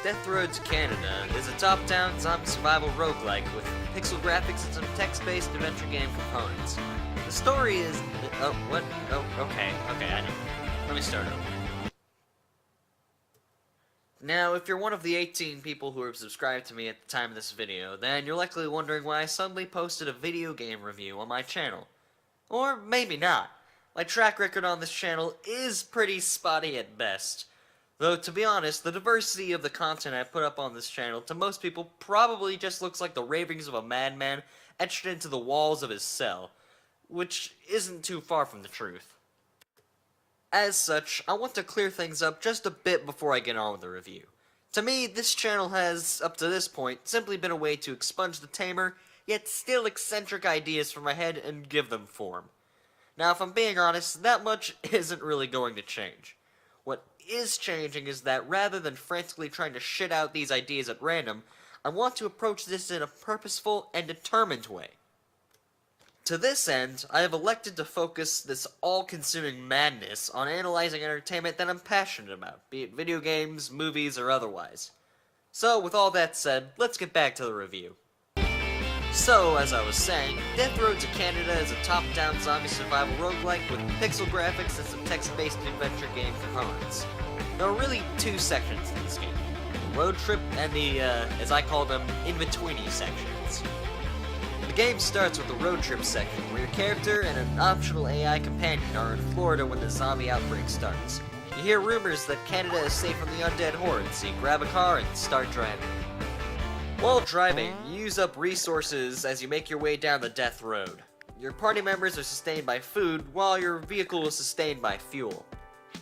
Death Road to Canada is a top-down zombie survival roguelike with pixel graphics and some text-based adventure game components. The story is... okay, I know. Let me start over. Now, if you're one of the 18 people who have subscribed to me at the time of this video, then you're likely wondering why I suddenly posted a video game review on my channel. Or maybe not. My track record on this channel is pretty spotty at best. Though, to be honest, the diversity of the content I put up on this channel to most people probably just looks like the ravings of a madman etched into the walls of his cell, which isn't too far from the truth. As such, I want to clear things up just a bit before I get on with the review. To me, this channel has, up to this point, simply been a way to expunge the tamer, yet still eccentric ideas from my head and give them form. Now, if I'm being honest, that much isn't really going to change. What is changing is that rather than frantically trying to shit out these ideas at random, I want to approach this in a purposeful and determined way. To this end, I have elected to focus this all-consuming madness on analyzing entertainment that I'm passionate about, be it video games, movies, or otherwise. So, with all that said, let's get back to the review. So, as I was saying, Death Road to Canada is a top-down zombie survival roguelike with pixel graphics and some text-based adventure game components. There are really two sections to this game, the road trip and the, as I call them, in-betweeny sections. The game starts with the road trip section, where your character and an optional AI companion are in Florida when the zombie outbreak starts. You hear rumors that Canada is safe from the undead horde, so you grab a car and start driving. While driving, you use up resources as you make your way down the death road. Your party members are sustained by food, while your vehicle is sustained by fuel.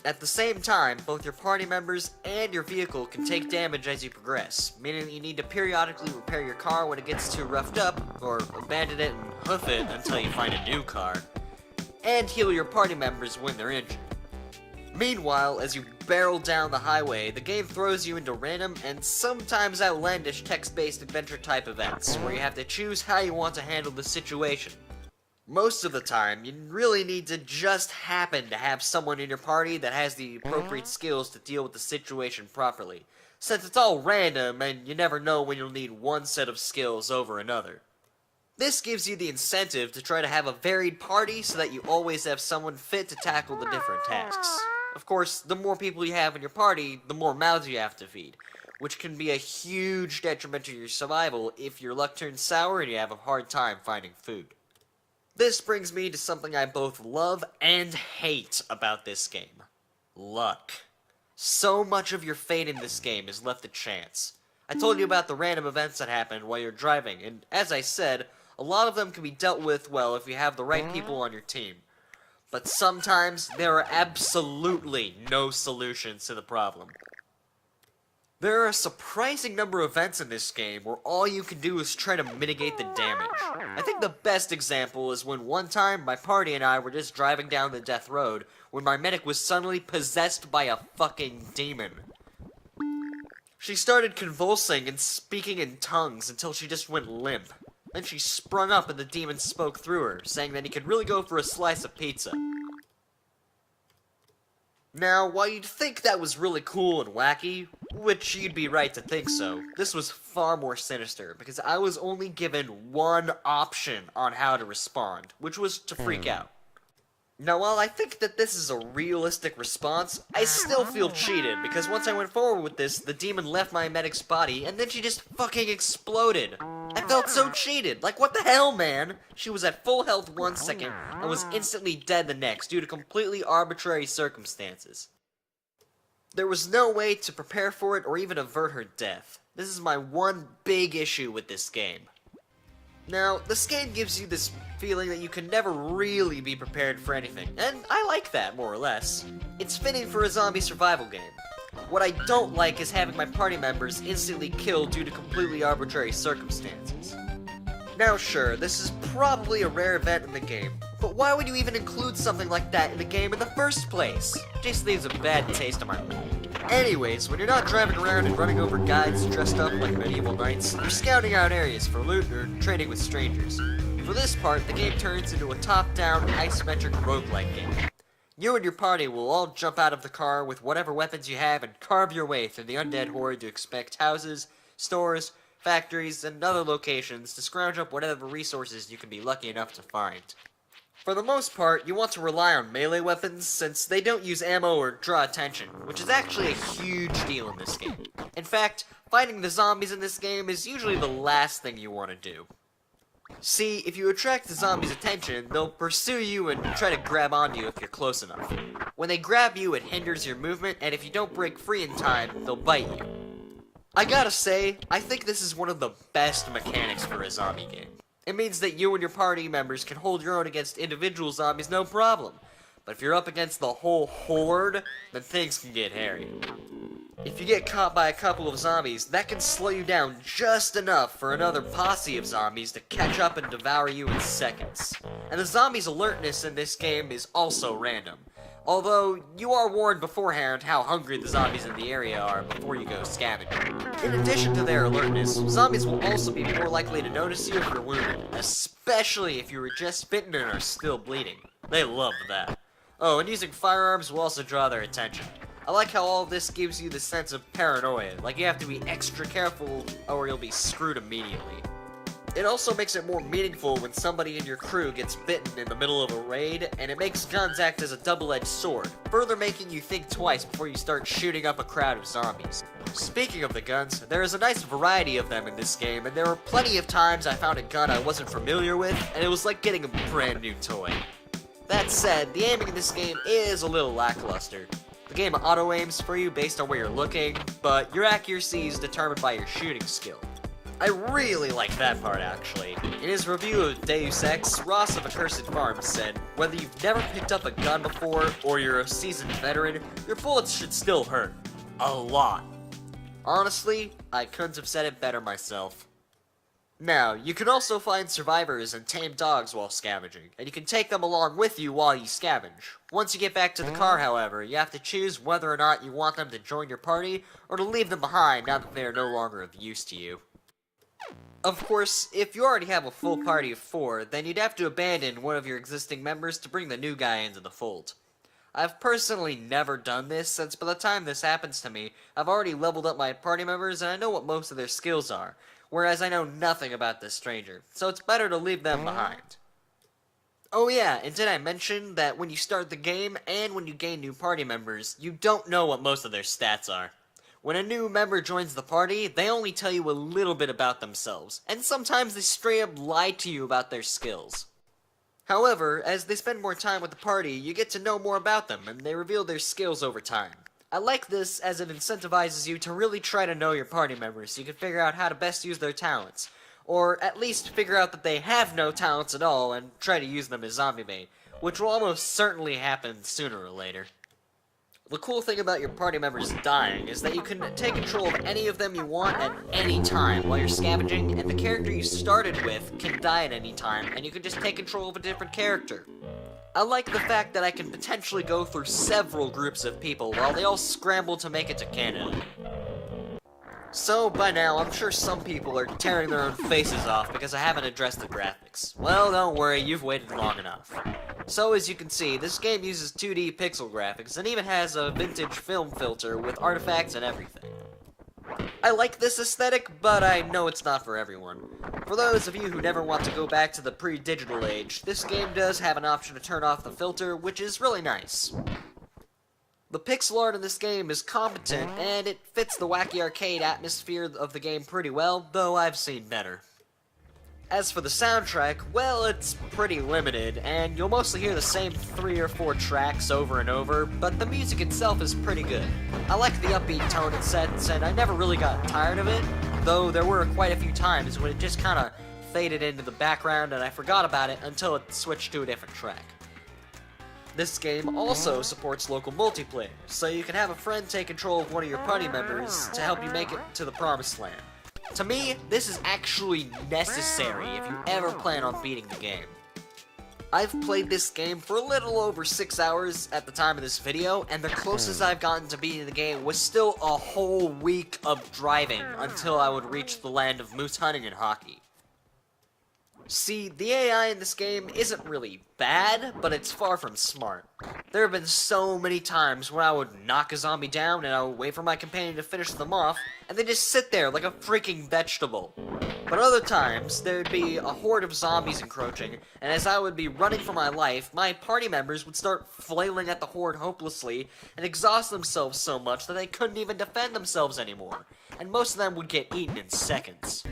At the same time, both your party members and your vehicle can take damage as you progress, meaning that you need to periodically repair your car when it gets too roughed up, or abandon it and hoof it until you find a new car, and heal your party members when they're injured. Meanwhile, as you barrel down the highway, the game throws you into random and sometimes outlandish text-based adventure-type events, where you have to choose how you want to handle the situation. Most of the time, you really need to just happen to have someone in your party that has the appropriate skills to deal with the situation properly, since it's all random and you never know when you'll need one set of skills over another. This gives you the incentive to try to have a varied party so that you always have someone fit to tackle the different tasks. Of course, the more people you have in your party, the more mouths you have to feed, which can be a huge detriment to your survival if your luck turns sour and you have a hard time finding food. This brings me to something I both love and hate about this game. Luck. So much of your fate in this game is left to chance. I told you about the random events that happen while you're driving, and as I said, a lot of them can be dealt with well if you have the right people on your team. But sometimes, there are absolutely no solutions to the problem. There are a surprising number of events in this game where all you can do is try to mitigate the damage. I think the best example is when one time my party and I were just driving down the death road when my medic was suddenly possessed by a fucking demon. She started convulsing and speaking in tongues until she just went limp. Then she sprung up and the demon spoke through her, saying that he could really go for a slice of pizza. Now, while you'd think that was really cool and wacky, which you'd be right to think so, this was far more sinister, because I was only given one option on how to respond, which was to freak out. Now, while I think that this is a realistic response, I still feel cheated, because once I went forward with this, the demon left my medic's body, and then she just fucking exploded. I felt so cheated. Like, what the hell, man? She was at full health 1 second, and was instantly dead the next, due to completely arbitrary circumstances. There was no way to prepare for it or even avert her death. This is my one big issue with this game. Now, this game gives you this feeling that you can never really be prepared for anything, and I like that, more or less. It's fitting for a zombie survival game. What I don't like is having my party members instantly killed due to completely arbitrary circumstances. Now sure, this is probably a rare event in the game, but why would you even include something like that in the game in the first place? It just leaves a bad taste in my mouth. Anyways, when you're not driving around and running over guides dressed up like medieval knights, you're scouting out areas for loot or trading with strangers. For this part, the game turns into a top-down, isometric roguelike game. You and your party will all jump out of the car with whatever weapons you have and carve your way through the undead horde to inspect houses, stores, factories, and other locations to scrounge up whatever resources you can be lucky enough to find. For the most part, you want to rely on melee weapons since they don't use ammo or draw attention, which is actually a huge deal in this game. In fact, fighting the zombies in this game is usually the last thing you want to do. See, if you attract the zombies' attention, they'll pursue you and try to grab onto you if you're close enough. When they grab you, it hinders your movement, and if you don't break free in time, they'll bite you. I gotta say, I think this is one of the best mechanics for a zombie game. It means that you and your party members can hold your own against individual zombies no problem. But if you're up against the whole horde, then things can get hairy. If you get caught by a couple of zombies, that can slow you down just enough for another posse of zombies to catch up and devour you in seconds. And the zombies' alertness in this game is also random. Although, you are warned beforehand how hungry the zombies in the area are before you go scavenging. In addition to their alertness, zombies will also be more likely to notice you if you're wounded, especially if you were just bitten and are still bleeding. They love that. Oh, and using firearms will also draw their attention. I like how all of this gives you the sense of paranoia, like you have to be extra careful or you'll be screwed immediately. It also makes it more meaningful when somebody in your crew gets bitten in the middle of a raid, and it makes guns act as a double-edged sword, further making you think twice before you start shooting up a crowd of zombies. Speaking of the guns, there is a nice variety of them in this game, and there were plenty of times I found a gun I wasn't familiar with, and it was like getting a brand new toy. That said, the aiming in this game is a little lackluster. The game auto-aims for you based on where you're looking, but your accuracy is determined by your shooting skill. I really like that part, actually. In his review of Deus Ex, Ross of Accursed Farms said, "Whether you've never picked up a gun before, or you're a seasoned veteran, your bullets should still hurt. A lot." Honestly, I couldn't have said it better myself. Now, you can also find survivors and tame dogs while scavenging, and you can take them along with you while you scavenge. Once you get back to the car, however, you have to choose whether or not you want them to join your party, or to leave them behind now that they are no longer of use to you. Of course, if you already have a full party of 4, then you'd have to abandon one of your existing members to bring the new guy into the fold. I've personally never done this, since by the time this happens to me, I've already leveled up my party members and I know what most of their skills are, whereas I know nothing about this stranger, so it's better to leave them behind. Oh yeah, and did I mention that when you start the game, and when you gain new party members, you don't know what most of their stats are. When a new member joins the party, they only tell you a little bit about themselves, and sometimes they straight up lie to you about their skills. However, as they spend more time with the party, you get to know more about them, and they reveal their skills over time. I like this as it incentivizes you to really try to know your party members so you can figure out how to best use their talents, or at least figure out that they have no talents at all and try to use them as zombie bait, which will almost certainly happen sooner or later. The cool thing about your party members dying is that you can take control of any of them you want at any time while you're scavenging, and the character you started with can die at any time, and you can just take control of a different character. I like the fact that I can potentially go through several groups of people while they all scramble to make it to Canada. So, by now, I'm sure some people are tearing their own faces off because I haven't addressed the graphics. Well, don't worry, you've waited long enough. So, as you can see, this game uses 2D pixel graphics and even has a vintage film filter with artifacts and everything. I like this aesthetic, but I know it's not for everyone. For those of you who never want to go back to the pre-digital age, this game does have an option to turn off the filter, which is really nice. The pixel art in this game is competent, and it fits the wacky arcade atmosphere of the game pretty well, though I've seen better. As for the soundtrack, well, it's pretty limited, and you'll mostly hear the same 3 or 4 tracks over and over, but the music itself is pretty good. I like the upbeat tone it sets, and I never really got tired of it, though there were quite a few times when it just kinda faded into the background and I forgot about it until it switched to a different track. This game also supports local multiplayer, so you can have a friend take control of one of your party members to help you make it to the promised land. To me, this is actually necessary if you ever plan on beating the game. I've played this game for a little over 6 hours at the time of this video, and the closest I've gotten to beating the game was still a whole week of driving until I would reach the land of moose hunting and hockey. See, the AI in this game isn't really bad, but it's far from smart. There have been so many times when I would knock a zombie down and I would wait for my companion to finish them off, and they just sit there like a freaking vegetable. But other times, there'd be a horde of zombies encroaching, and as I would be running for my life, my party members would start flailing at the horde hopelessly and exhaust themselves so much that they couldn't even defend themselves anymore, and most of them would get eaten in seconds.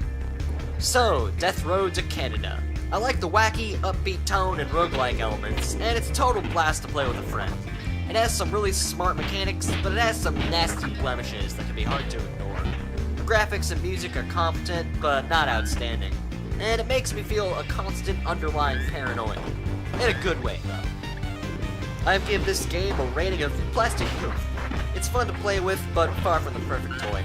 So, Death Road to Canada. I like the wacky, upbeat tone and roguelike elements, and it's a total blast to play with a friend. It has some really smart mechanics, but it has some nasty blemishes that can be hard to ignore. The graphics and music are competent, but not outstanding, and it makes me feel a constant underlying paranoia. In a good way, though. I've given this game a rating of plastic proof. It's fun to play with, but far from the perfect toy.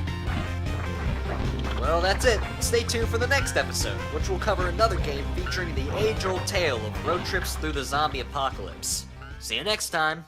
Well, that's it. Stay tuned for the next episode, which will cover another game featuring the age-old tale of road trips through the zombie apocalypse. See you next time.